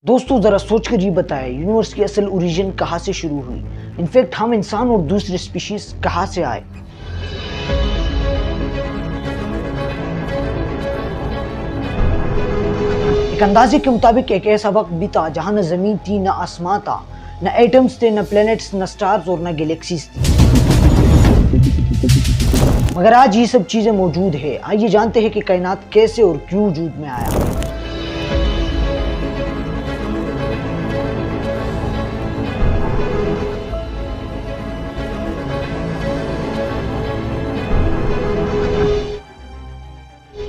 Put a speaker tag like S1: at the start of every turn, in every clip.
S1: दोस्तों ज़रा सोच कर ये बताएं, यूनिवर्स की असल ओरिजिन कहाँ से शुरू हुई। इनफैक्ट हम इंसान और दूसरे स्पीशीज कहाँ से आए। एक अंदाजे के मुताबिक एक ऐसा वक्त भी था जहाँ न ज़मीन थी, न आसमान था, न एटम्स थे, न प्लैनेट्स, न स्टार्स और न गैलेक्सीज थी। मगर आज ये सब चीज़ें मौजूद है। आइए जानते हैं कि कायनात कैसे और क्यों वजूद में आया।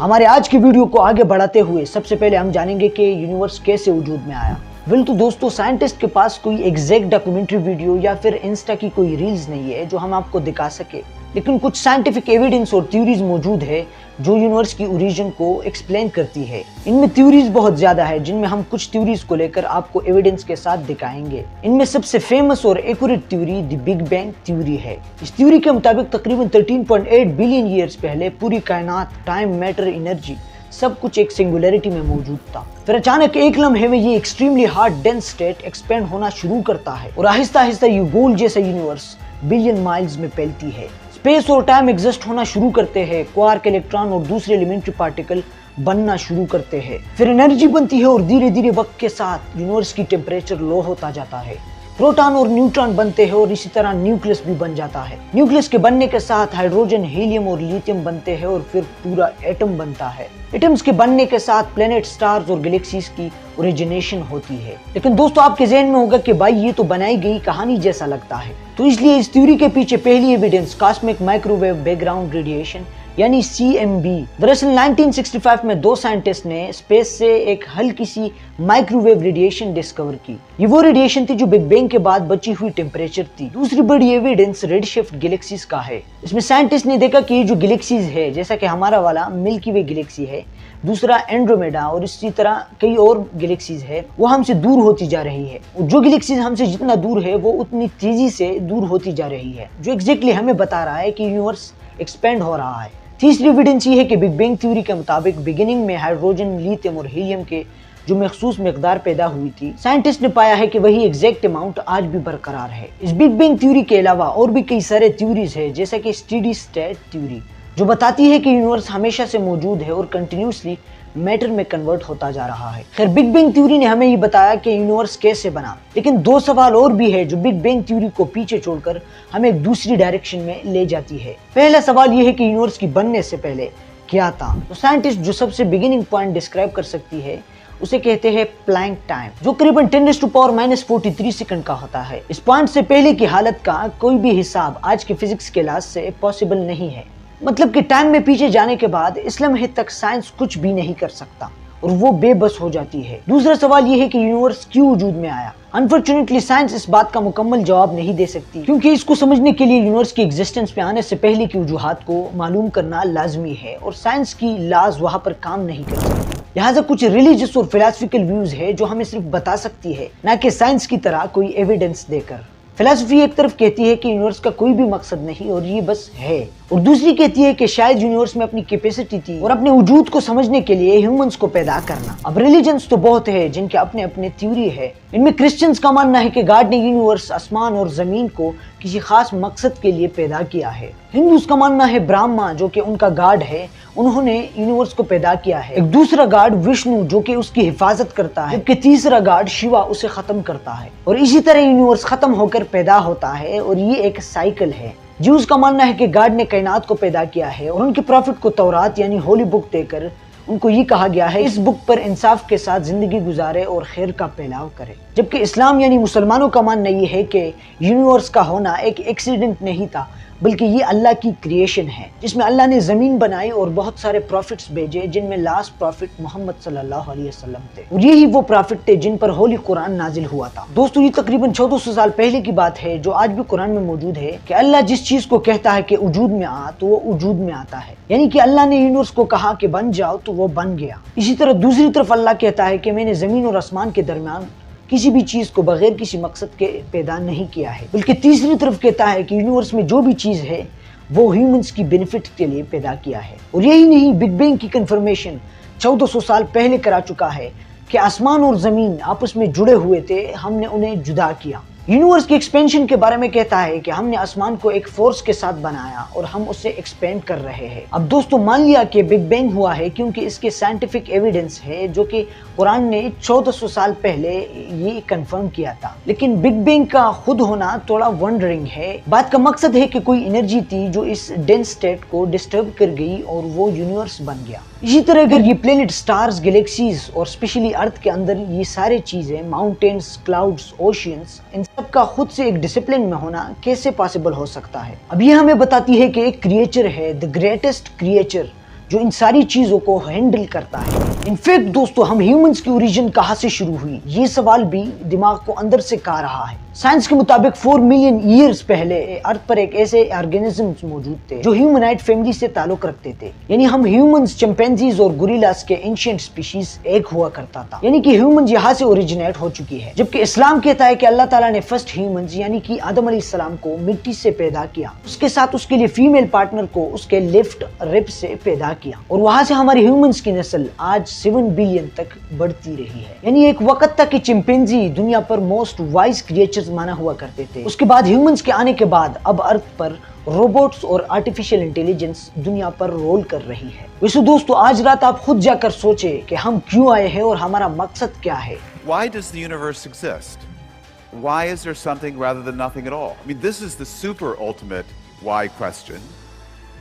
S1: हमारे आज की वीडियो को आगे बढ़ाते हुए सबसे पहले हम जानेंगे कि यूनिवर्स कैसे वजूद में आया। तो दोस्तों, साइंटिस्ट के पास कोई एग्जैक्ट डॉक्यूमेंट्री वीडियो या फिर इंस्टा की कोई रील्स नहीं है जो हम आपको दिखा सके, लेकिन कुछ साइंटिफिक एविडेंस और थ्योरीज मौजूद है जो यूनिवर्स की ओरिजिन को एक्सप्लेन करती है। इनमें थ्योरीज बहुत ज्यादा है, जिनमें हम कुछ थ्योरीज को लेकर आपको एविडेंस के साथ दिखाएंगे। इनमें सबसे फेमस और accurate theory the big bang theory है। इस थ्योरी के मुताबिक तकरीबन 13.8 बिलियन ईयर्स पहले पूरी कायनात, टाइम, मैटर, एनर्जी सब कुछ एक सिंगुलैरिटी में मौजूद था। फिर अचानक एक लम्हे में ये extremely hard dense state expand होना शुरू करता है और आहिस्ता आहिस्ता ये गोल जैसा यूनिवर्स बिलियन माइल्स में फैलती है। स्पेस और टाइम एग्जिस्ट होना शुरू करते हैं, क्वार्क, इलेक्ट्रॉन और दूसरे एलिमेंट्री पार्टिकल बनना शुरू करते हैं। फिर एनर्जी बनती है और धीरे धीरे वक्त के साथ यूनिवर्स की टेम्परेचर लो होता जाता है। प्रोटॉन और न्यूट्रॉन बनते हैं और इसी तरह न्यूक्लियस भी बन जाता है। न्यूक्लियस के बनने के साथ हाइड्रोजन, हीलियम और लिथियम बनते हैं और फिर पूरा एटम बनता है। एटम्स के बनने के साथ प्लैनेट, स्टार्स और गैलेक्सीज की ओरिजिनेशन होती है। लेकिन दोस्तों, आपके ज़हन में होगा कि भाई ये तो बनाई गई कहानी जैसा लगता है, तो इसलिए इस थ्योरी के पीछे पहली evidence cosmic microwave background radiation यानी CMB। दरअसल 1965 में दो साइंटिस्ट ने स्पेस से एक हल्की सी माइक्रोवेव रेडिएशन डिस्कवर की। ये वो रेडिएशन थी जो बिग बैंग के बाद बची हुई टेम्परेचर थी। दूसरी बड़ी एविडेंस रेडशिफ्ट गैलेक्सीज का है। इसमें साइंटिस्ट ने देखा कि ये जो गैलेक्सीज है, जैसा कि हमारा वाला मिल्की वे गैलेक्सी है, दूसरा एंड्रोमेडा और इसी तरह कई और गैलेक्सीज है, वो हमसे दूर होती जा रही है। जो गैलेक्सीज हमसे जितना दूर है वो उतनी तेजी से दूर होती जा रही है, जो एग्जैक्टली हमें बता रहा है कि यूनिवर्स एक्सपेंड हो रहा है। तीसरी एविडेंस ये है कि बिग बैंग थ्योरी के मुताबिक बिगिनिंग में हाइड्रोजन, लिथियम और हीलियम के जो मखसूस मिकदार पैदा हुई थी, साइंटिस्ट ने पाया है कि वही एग्जैक्ट अमाउंट आज भी बरकरार है। इस बिग बैंग थ्योरी के अलावा और भी कई सारे थ्योरीज है, जैसे कि स्टेडी स्टेट थ्योरी, जो बताती है कि यूनिवर्स हमेशा से मौजूद है और कंटिन्यूसली मैटर में कन्वर्ट होता जा रहा है। खैर, बिग बैंग थ्योरी ने हमें ये बताया कि यूनिवर्स कैसे बना, लेकिन दो सवाल और भी है जो बिग बैंग थ्योरी को पीछे छोड़कर हमें एक दूसरी डायरेक्शन में ले जाती है। पहला सवाल ये है कि यूनिवर्स की बनने से पहले क्या था। तो साइंटिस्ट जो सबसे बिगिनिंग पॉइंट डिस्क्राइब कर सकती है उसे कहते हैं प्लैंक टाइम, जो करीबन 10⁻⁻43 सेकंड का होता है। इस पॉइंट से पहले की हालत का कोई भी हिसाब आज के फिजिक्स के लिहाज से पॉसिबल नहीं है। मतलब कि टाइम में पीछे जाने के बाद इस लम्हे तक साइंस कुछ भी नहीं कर सकता और वो बेबस हो जाती है। दूसरा सवाल ये है कि यूनिवर्स क्यों वजूद में आया। अनफॉर्चुनेटली साइंस इस बात का मुकम्मल जवाब नहीं दे सकती, क्योंकि इसको समझने के लिए यूनिवर्स की एग्जिस्टेंस पे आने से पहले की वजूहात को मालूम करना लाजमी है और साइंस की लॉज वहाँ पर काम नहीं कर सकती। लिहाजा कुछ रिलीजियस और फिलॉसफिकल व्यूज है जो हमें सिर्फ बता सकती है, ना कि साइंस की तरह कोई एविडेंस देकर। फिलॉसफी एक तरफ कहती है कि यूनिवर्स का कोई भी मकसद नहीं और ये बस है, और दूसरी कहती है कि शायद यूनिवर्स में अपनी कैपेसिटी थी और अपने वजूद को समझने के लिए ह्यूमंस को पैदा करना। अब रिलीजन्स तो बहुत है जिनके अपने अपने थ्योरी है। इनमें क्रिश्चियंस का मानना है कि गॉड ने यूनिवर्स, आसमान और जमीन को किसी खास मकसद के लिए पैदा किया है। हिंदूज का मानना है ब्रह्मा, जो कि उनका गॉड है, उन्होंने यूनिवर्स को पैदा किया है। एक दूसरा गॉड विष्णु, जो कि उसकी हिफाजत करता है, जबकि तीसरा गॉड शिवा उसे खत्म करता है। और इसी तरह यूनिवर्स खत्म होकर पैदा होता है और ये एक साइकिल है। ज्यूज का मानना है कि गॉड ने कायनात को पैदा किया है और उनके प्रॉफिट को तौरात यानी होली बुक देकर उनको ये कहा गया है इस बुक पर इंसाफ के साथ जिंदगी गुजारे और खैर का फैलाव करे। जबकि इस्लाम यानी मुसलमानों का मानना ये है कि यूनिवर्स का होना एक एक्सीडेंट नहीं था, बल्कि ये अल्लाह की क्रिएशन है, जिसमें अल्लाह ने ज़मीन बनाई और बहुत सारे प्रॉफिट्स भेजे, जिनमें लास्ट प्रॉफिट मोहम्मद सल्लल्लाहु अलैहि वसल्लम थे और यही वो प्रॉफिट थे जिन पर होली कुरान नाजिल हुआ था। दोस्तों, ये तकरीबन 1400 साल पहले की बात है, जो आज भी कुरान में मौजूद है कि अल्लाह जिस चीज को कहता है कि वजूद में आ, तो वो वजूद में आता है। यानी कि अल्लाह ने यूनिवर्स को कहा कि बन जाओ तो वो बन गया। इसी तरह दूसरी तरफ अल्लाह कहता है कि मैंने जमीन और आसमान के दरमियान किसी भी चीज को बगैर किसी मकसद के पैदा नहीं किया है, बल्कि तीसरी तरफ कहता है कि यूनिवर्स में जो भी चीज है वो ह्यूमंस की बेनिफिट के लिए पैदा किया है। और यही नहीं, बिग बैंग की कंफर्मेशन 1400 साल पहले करा चुका है کہ آسمان اور زمین آپس میں جڑے ہوئے تھے، ہم نے انہیں جدا کیا۔ یونیورس کی ایکسپینشن کے بارے میں کہتا ہے کہ ہم نے آسمان کو ایک فورس کے ساتھ بنایا اور ہم اسے ایکسپینڈ کر رہے ہیں۔ اب دوستو مان لیا کہ بگ بینگ ہوا ہے کیونکہ اس کے سائنٹیفک ایویڈنس ہے جو کہ قرآن نے 1400 سال پہلے یہ کنفرم کیا تھا، لیکن بگ بینگ کا خود ہونا تھوڑا ونڈرنگ ہے۔ بات کا مقصد ہے کہ کوئی انرجی تھی جو اس ڈینس اسٹیٹ کو ڈسٹرب کر گئی اور وہ یونیورس بن گیا۔ اسی طرح اگر یہ پلینٹ، سٹارز، گلیکسیز اور اسپیشلی ارتھ کے اندر یہ سارے چیزیں، ماؤنٹینز، کلاؤڈز، اوشینز، ان سب کا خود سے ایک ڈسپلن میں ہونا کیسے پاسبل ہو سکتا ہے؟ اب یہ ہمیں بتاتی ہے کہ ایک کریچر ہے، دی گریٹسٹ کریچر، جو ان ساری چیزوں کو ہینڈل کرتا ہے۔ انفیکٹ دوستو، ہم ہیومنز کی اوریجن کہاں سے شروع ہوئی؟ یہ سوال بھی دماغ کو اندر سے کھا رہا ہے۔ سائنس کے مطابق 4 ملین ایئرز پہلے ارتھ پر ایک ایسے آرگینزمز موجود تھے جو ہیومنائٹ فیملی سے تعلق رکھتے تھے، یعنی ہم ہیومنز، چمپینزیز اور گوریلاز کے اینشینٹ سپیشیز ایک ہوا کرتا تھا، یعنی کہ ہیومنز یہاں سے اوریجنیٹ ہو چکی ہے۔ جبکہ اسلام کہتا ہے کہ اللہ تعالیٰ نے فرسٹ ہیومنز یعنی کہ آدم علیہ السلام کو مٹی سے پیدا کیا، اس کے ساتھ اس کے لیے فیمیل پارٹنر کو اس کے لیفٹ رب سے پیدا کیا، اور وہاں سے ہماری ہیومنز کی نسل آج 7 بلین تک بڑھتی رہی ہے۔ یعنی ایک وقت تک کہ چمپینزی دنیا پر موسٹ وائز کریچرز مانا ہوا کرتے تھے، اس کے بعد ہیومنز کے آنے کے بعد اب ارتھ پر روبوٹس اور آرٹیفیشل انٹیلیجنس دنیا پر رول کر رہی ہے۔ ویسے دوستو، آج رات آپ خود جا کر سوچے کہ ہم کیوں آئے ہیں اور ہمارا مقصد کیا ہے۔
S2: Why does the universe exist? Why is there something rather than nothing at all? I mean, this is the super ultimate why question.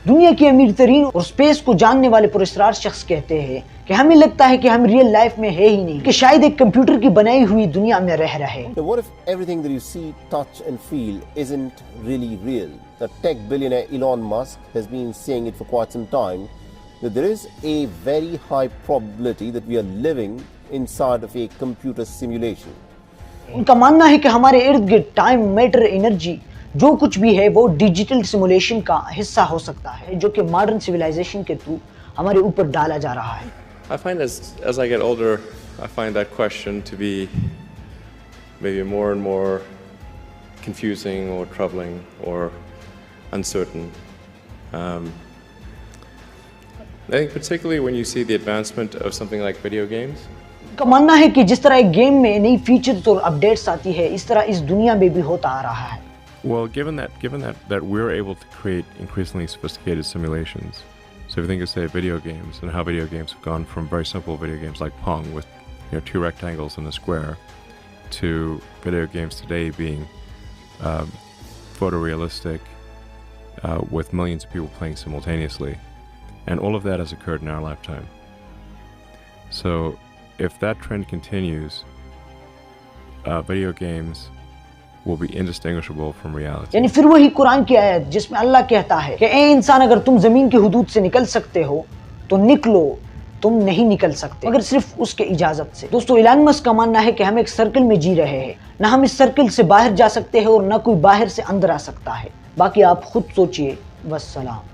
S1: دنیا کی امیر ترین اور اسپیس کو جاننے والے پراسرار شخص کہتے ہیں کہ ہمیں لگتا ہے کہ ہم ریئل لائف میں ہے ہی نہیں، کہ شاید ایک کمپیوٹر کی بنائی ہوئی دنیا میں رہ رہے۔
S3: So what if everything that you see, touch and feel isn't really real? The tech billionaire Elon Musk has been saying it for quite some time, that there is a very high probability that we are living inside of a computer simulation.
S1: ان کا ماننا ہے کہ ہمارے ارد گرد time, metre, energy جو کچھ بھی ہے وہ ڈیجیٹل سیمولیشن کا حصہ ہو سکتا ہے جو کہ ماڈرن سویلائزیشن کے تھرو ہمارے اوپر ڈالا جا رہا ہے۔
S4: I find as I get older, I find that question to be maybe more and more confusing or troubling or uncertain. I think particularly when you see the advancement of something like video games.
S1: کا ماننا ہے کہ جس طرح ایک game میں نئی features اور اپڈیٹس آتی ہے، اس طرح اس دنیا میں بھی ہوتا آ رہا ہے۔
S4: Well, given that we're able to create increasingly sophisticated simulations, so if you think of, say, video games and how video games have gone from very simple video games like Pong with 2 rectangles and a square to video games today being photorealistic with millions of people playing simultaneously, and all of that has occurred in our lifetime. So if that trend continues, video games will be indistinguishable from reality.
S1: یعنی پھر وہی قرآن کی آیت جس میں اللہ کہتا ہے کہ اے انسان، اگر تم زمین کی حدود سے نکل سکتے ہو تو نکلو، تم نہیں نکل سکتے مگر صرف اس کے اجازت سے۔ دوستو، ایلان مسک کا ماننا ہے کہ ہم ایک سرکل میں جی رہے ہیں، نہ ہم اس سرکل سے باہر جا سکتے ہیں اور نہ کوئی باہر سے اندر آ سکتا ہے۔ باقی آپ خود سوچئے۔ والسلام۔